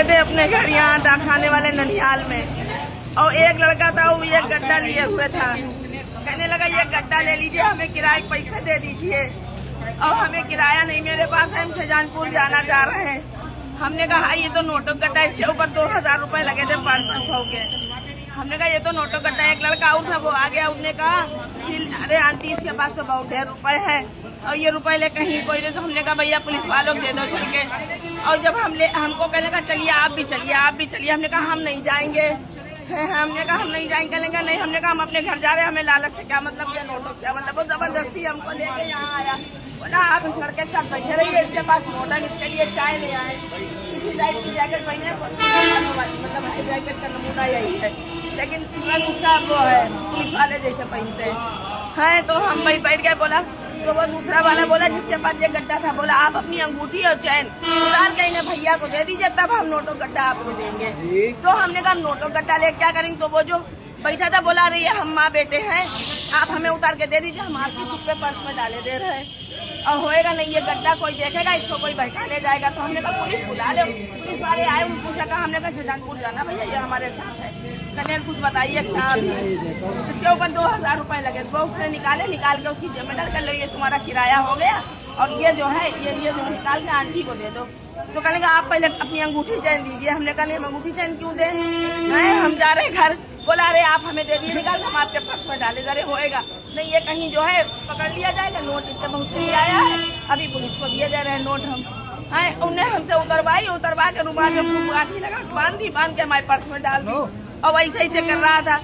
गए थे अपने घर यहाँ डाकखाने वाले ननिहाल में, और एक लड़का था वो एक गड्ढा लिए हुए था। कहने लगा ये गड्ढा ले लीजिए, हमें किराए पैसे दे दीजिए। और हमें किराया नहीं मेरे पास है, हम शाहजहानपुर जाना चाह रहे हैं। हमने कहा ये तो नोटो गड्ढा, इसके ऊपर 2000 रुपए लगे थे 500 के। हमने कहा ये तो नोटो गड्ढा। एक लड़का और था वो आ गया, उसने कहा अरे आंटी इसके पास तो बहुत ढेर रुपए है और ये रुपए ले कहीं कोई नहीं। तो हमने कहा भैया पुलिस वालों को दे दो चल के। और जब हमको कहने का चलिए आप भी चलिए, आप भी चलिए। हमने कहा हम नहीं जाएंगे। हमने कहा हम नहीं जाएंगे। कहने नहीं, हमने कहा हम अपने घर जा रहे हैं, हमें लालच से क्या मतलब, क्या नोटो क्या मतलब। वो जबरदस्ती हमको लेके यहाँ आया, बोला आप इस लड़के के साथ बैठे रहिए, इसके पास नोट है, इसके लिए चाय ले आए। इसी टाइप की जैकेट पहने, मतलब हाई जैकेट का नमूना यही है, लेकिन तुरंत उसका वो है पुलिस वाले जैसे पहनते हैं। तो हम वही बैठ गए। बोला तो वो दूसरा वाला बोला जिसके पास ये गड्ढा था, बोला आप अपनी अंगूठी और चैन उतार के इन्हें भैया को दे दीजिए, तब हम नोटो गड्ढा आपको देंगे। तो हमने कहा नोटो गड्ढा ले क्या करेंगे। तो वो जो बैठा था बोला रही है हम माँ बेटे हैं, आप हमें उतार के दे दीजिए, हम आपकी चुप्पे पर्स में डाले दे रहे हैं और होएगा नहीं ये गड्ढा, कोई देखेगा इसको कोई बैठा ले जाएगा। तो हमने कहा पुलिस बुला लो। पुलिस वाले आए, उनको पूछा कहा, हमने कहा शाहजहानपुर जाना भैया, ये हमारे साथ है। कल्याण कुछ बताइए क्या अभी। इसके ऊपर 2000 रुपए लगे। वो उसने निकाल के उसकी जेब में डाल कर लो, ये तुम्हारा किराया हो गया और ये जो है ये जो निकाल के आंटी को दे दो। तो कहने का आप पहले अपनी अंगूठी चैन दीजिए। हमने कहा नहीं हम अंगूठी चैन क्यों दें, हम जा रहे घर। बोला अरे आप हमें दे दिए, निकाल हम आपके पर्स में डाले। अरे होएगा नहीं, ये कहीं जो है पकड़ लिया जाएगा। नोट इसके बहुत से आया है, अभी पुलिस को दिए जा रहे हैं नोट। हम उन्हें हमसे उतरवा के रुमाल में गाठी लगा बांध के हमारे पर्स में डाल दी और वैसे ऐसे कर रहा था।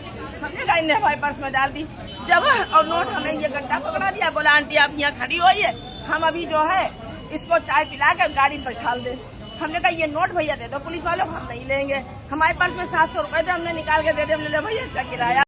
हमने कहा इन्हें हमारे पर्स में डाल दी जब, और नोट हमें ये गड्ढा पकड़ा दिया। बोला आंटी आप यहाँ खड़ी होइए, हम अभी जो है इसको चाय पिला कर गाड़ी पर बैठा दे। हमने कहा ये नोट भैया दे दो पुलिस वालों को, हम नहीं लेंगे। हमारे पास में 700 रुपए थे, हमने निकाल के दे दिए। हमने भैया इसका किराया